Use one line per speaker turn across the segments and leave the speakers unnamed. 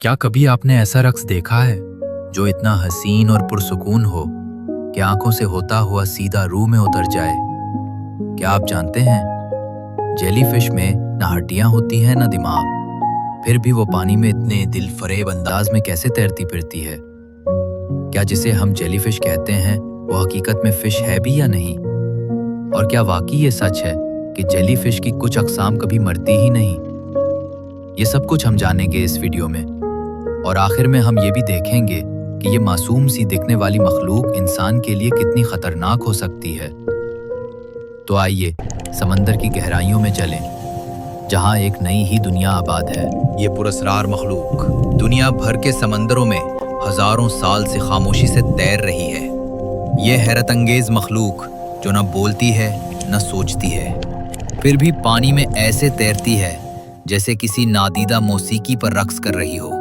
क्या कभी आपने ऐसा रक्स देखा है जो इतना हसीन और पुरसुकून हो कि आंखों से होता हुआ सीधा रूह में उतर जाए? क्या आप जानते हैं, जेलीफिश में ना हड्डियां होती हैं ना दिमाग, फिर भी वो पानी में इतने दिल फरेब अंदाज में कैसे तैरती फिरती है? क्या जिसे हम जेलीफिश कहते हैं वो हकीकत में फिश है भी या नहीं? और क्या वाकई ये सच है कि जेलीफिश की कुछ अक़साम कभी मरती ही नहीं? ये सब कुछ हम जानेंगे इस वीडियो में, और आखिर में हम ये भी देखेंगे कि ये मासूम सी दिखने वाली मखलूक इंसान के लिए कितनी खतरनाक हो सकती है। तो आइए समंदर की गहराइयों में चलें, जहां एक नई ही दुनिया आबाद है। ये पुरस्रार मखलूक दुनिया भर के समंदरों में हजारों साल से खामोशी से तैर रही है। ये हैरत अंगेज मखलूक जो न बोलती है न सोचती है, फिर भी पानी में ऐसे तैरती है जैसे किसी नादीदा मौसीकी पर रक्स कर रही हो।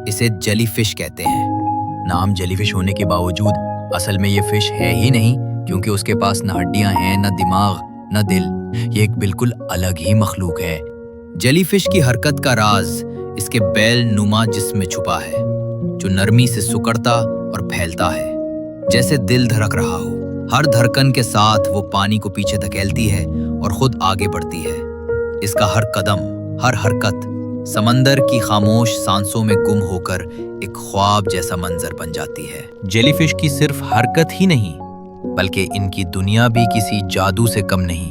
इसे जेलीफिश कहते हैं। नाम जेलीफिश होने के बावजूद असल में ये फिश है ही नहीं, क्योंकि उसके पास न हड्डियां हैं, न दिमाग, न दिल। ये एक बिल्कुल अलग ही मखलूक है। जेलीफिश की हरकत का राज इसके बैल नुमा जिस्म में छुपा है, जो नरमी से सिकुड़ता और फैलता है जैसे दिल धड़क रहा हो। हर धड़कन के साथ वो पानी को पीछे धकेलती है और खुद आगे बढ़ती है। इसका हर कदम, हर हरकत समंदर की खामोश सांसों में गुम होकर एक ख्वाब जैसा मंजर बन जाती है। जेलीफिश की सिर्फ हरकत ही नहीं, बल्कि इनकी दुनिया भी किसी जादू से कम नहीं।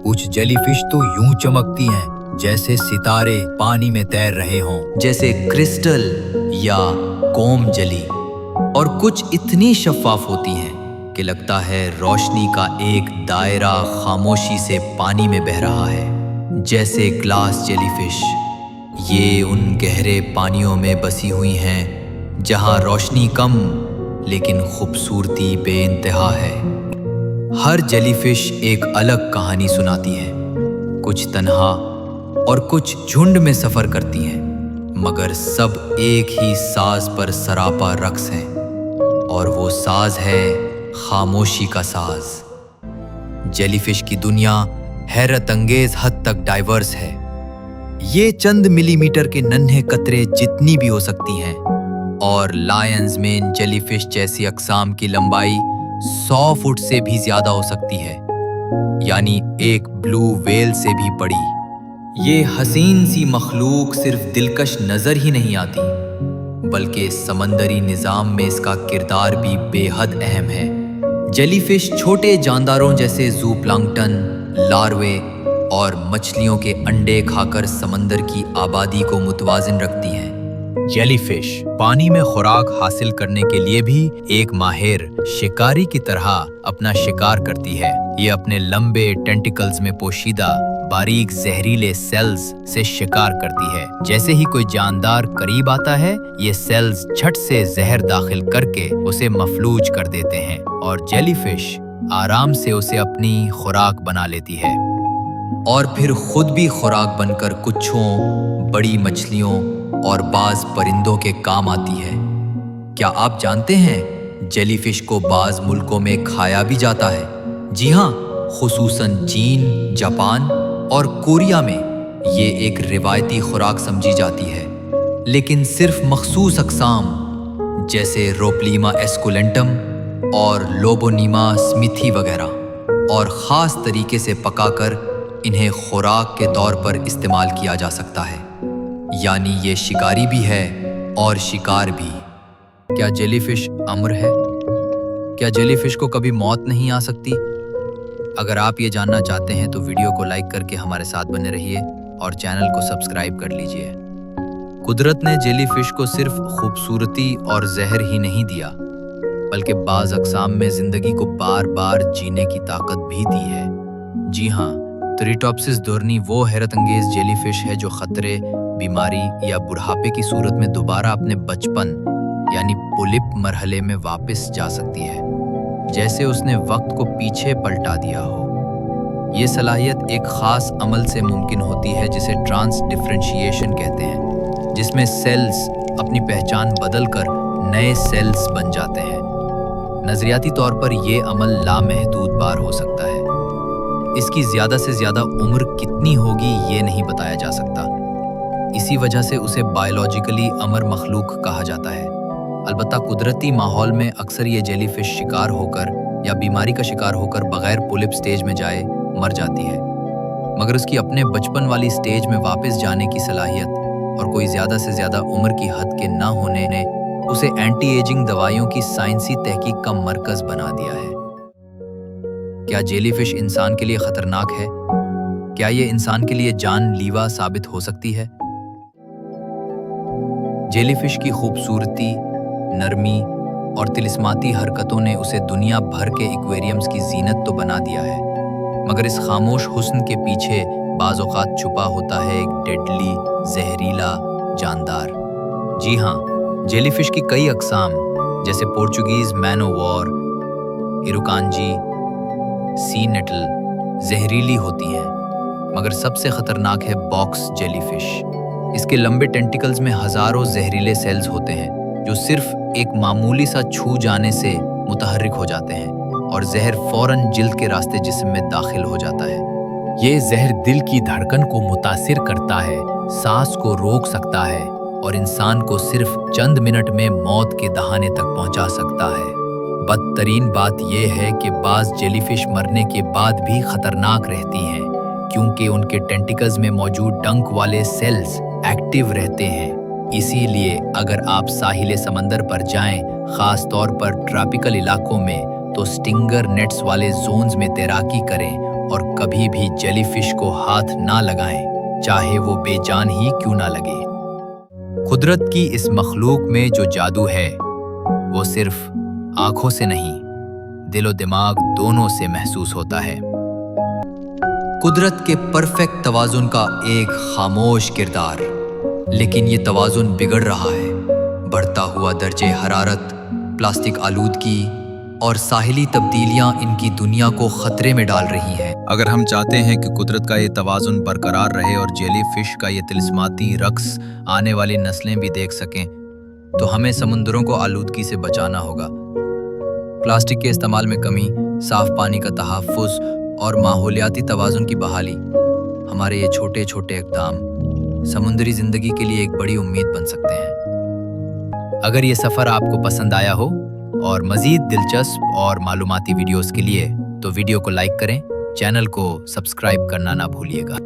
कुछ जेलीफिश तो यूं चमकती हैं जैसे सितारे पानी में तैर रहे हों, जैसे क्रिस्टल या कोम जली, और कुछ इतनी शफ़ाफ होती हैं कि लगता है रोशनी का एक दायरा खामोशी से पानी में बह रहा है, जैसे ग्लास जेलीफिश। ये उन गहरे पानियों में बसी हुई हैं जहां रोशनी कम लेकिन खूबसूरती बेइंतहा है। हर जेलीफिश एक अलग कहानी सुनाती है, कुछ तन्हा और कुछ झुंड में सफर करती हैं, मगर सब एक ही साज पर सरापा रक्स हैं, और वो साज है खामोशी का साज। जेलीफिश की दुनिया हैरत अंगेज हद तक डाइवर्स है। ये चंद मिलीमीटर के नन्हे कतरे जितनी भी हो सकती हैं, और लायंस मेन जेलीफिश जैसी अक़साम की लंबाई 100 फुट से भी ज्यादा हो सकती है, यानी एक ब्लू व्हेल से भी बड़ी। ये हसीन सी मखलूक सिर्फ दिलकश नजर ही नहीं आती, बल्कि समंदरी निज़ाम में इसका किरदार भी बेहद अहम है। जेलीफिश छोटे जानदारों जैसे ज़ूप्लांक्टन, लार्वे और मछलियों के अंडे खाकर समंदर की आबादी को मुतवाजिन रखती हैं। जेलीफिश पानी में खुराक हासिल करने के लिए भी एक माहिर शिकारी की तरह अपना शिकार करती है। ये अपने लंबे टेंटिकल्स में पोशीदा बारीक जहरीले सेल्स से शिकार करती है। जैसे ही कोई जानदार करीब आता है, ये सेल्स झट से जहर दाखिल करके उसे मफलूज कर देते हैं, और जेलीफिश आराम से उसे अपनी खुराक बना लेती है, और फिर खुद भी खुराक बनकर कुछों, बड़ी मछलियों और बाज परिंदों के काम आती है। क्या आप जानते हैं, जेलीफिश को बाज मुल्कों में खाया भी जाता है। जी हाँ, खुसूसन चीन, जापान और कोरिया में ये एक रिवायती खुराक समझी जाती है, लेकिन सिर्फ मखसूस अक़साम जैसे रोपलीमा एस्कुलेंटम और लोबोनीमा स्मिथी वगैरह, और ख़ास तरीके से पकाकर इन्हें खुराक के तौर पर इस्तेमाल किया जा सकता है। यानी ये शिकारी भी है और शिकार भी। क्या जेलीफिश अम्र है? क्या जेलीफिश को कभी मौत नहीं आ सकती? अगर आप ये जानना चाहते हैं तो वीडियो को लाइक करके हमारे साथ बने रहिए और चैनल को सब्सक्राइब कर लीजिए। कुदरत ने जेलीफिश को सिर्फ खूबसूरती और जहर ही नहीं दिया, बल्कि बाज अक़साम में जिंदगी को बार बार जीने की ताकत भी दी है। जी हाँ, ट्रिटोप्सिस डोर्नी वो हैरत अंगेज जेलीफिश है जो खतरे, बीमारी या बुढ़ापे की सूरत में दोबारा अपने बचपन यानी पुलिप मरहले में वापस जा सकती है, जैसे उसने वक्त को पीछे पलटा दिया हो। ये सलाहियत एक खास अमल से मुमकिन होती है जिसे ट्रांस डिफरेंशिएशन कहते हैं, जिसमें सेल्स अपनी पहचान बदलकर नए सेल्स बन जाते हैं। नजरियाती तौर पर यह अमल लामहदूद बार हो सकता है। इसकी ज्यादा से ज्यादा उम्र कितनी होगी ये नहीं बताया जा सकता। इसी वजह से उसे बायोलॉजिकली अमर मखलूक कहा जाता है। अलबत्ता कुदरती माहौल में अक्सर ये जेलीफिश शिकार होकर या बीमारी का शिकार होकर बगैर पुलिप स्टेज में जाए मर जाती है, मगर उसकी अपने बचपन वाली स्टेज में वापस जाने की सलाहियत और कोई ज़्यादा से ज़्यादा उम्र की हद के ना होने ने उसे एंटी एजिंग दवाइयों की साइंसी तहकीक का मरकज़ बना दिया है। क्या जेलीफिश इंसान के लिए खतरनाक है? क्या ये इंसान के लिए जानलीवा साबित हो सकती है? जेलीफिश की खूबसूरती, नरमी और तिलिस्माती हरकतों ने उसे दुनिया भर के एक्वेरियम्स की जीनत तो बना दिया है, मगर इस खामोश हुस्न के पीछे बाज़ औक़ात छुपा होता है एक डेडली, जहरीला जानदार। जी हाँ, जेलीफिश की कई अक़साम जैसे पोर्चुगीज़ मैन ओ वॉर, इरुकांजी, सी नेटल जहरीली होती हैं, मगर सबसे ख़तरनाक है बॉक्स जेलीफिश। इसके लंबे टेंटिकल्स में हज़ारों जहरीले सेल्स होते हैं जो सिर्फ एक मामूली सा छू जाने से मुतहर्रिक हो जाते हैं और जहर फौरन जिल्द के रास्ते जिस्म में दाखिल हो जाता है। ये जहर दिल की धड़कन को मुतासिर करता है, सांस को रोक सकता है और इंसान को सिर्फ चंद मिनट में मौत के दहाने तक पहुंचा सकता है। बदतरीन बात यह है कि बाज़ जेलीफिश मरने के बाद भी खतरनाक रहती हैं, क्योंकि उनके टेंटिकल्स में मौजूद डंक वाले सेल्स एक्टिव रहते हैं। इसीलिए अगर आप साहिल समंदर पर जाएं, ख़ास तौर पर ट्रॉपिकल इलाकों में, तो स्टिंगर नेट्स वाले जोन्स में तैराकी करें और कभी भी जेलीफिश को हाथ ना लगाएं, चाहे वो बेजान ही क्यों ना लगे। कुदरत की इस मखलूक में जो जादू है वो सिर्फ आंखों से नहीं, दिलो दिमाग दोनों से महसूस होता है। कुदरत के परफेक्ट तवाज़ुन का एक खामोश किरदार, लेकिन ये तवाज़ुन बिगड़ रहा है। बढ़ता हुआ दर्जे हरारत, प्लास्टिक आलूदगी और साहिली तब्दीलियां इनकी दुनिया को खतरे में डाल रही हैं।
अगर हम चाहते हैं कि कुदरत का ये तवाज़ुन बरकरार रहे और जेलीफिश का ये तिलिस्माती रक्स आने वाली नस्लें भी देख सकें, तो हमें समुद्रों को आलूदगी से बचाना होगा। प्लास्टिक के इस्तेमाल में कमी, साफ पानी का तहफ़्फ़ुज़ और माहौलियाती तवाज़ुन की बहाली, हमारे ये छोटे छोटे इक़दाम समुद्री ज़िंदगी के लिए एक बड़ी उम्मीद बन सकते हैं। अगर ये सफ़र आपको पसंद आया हो और मज़ीद दिलचस्प और मालूमाती वीडियोज़ के लिए तो वीडियो को लाइक करें, चैनल को सब्सक्राइब करना ना भूलिएगा।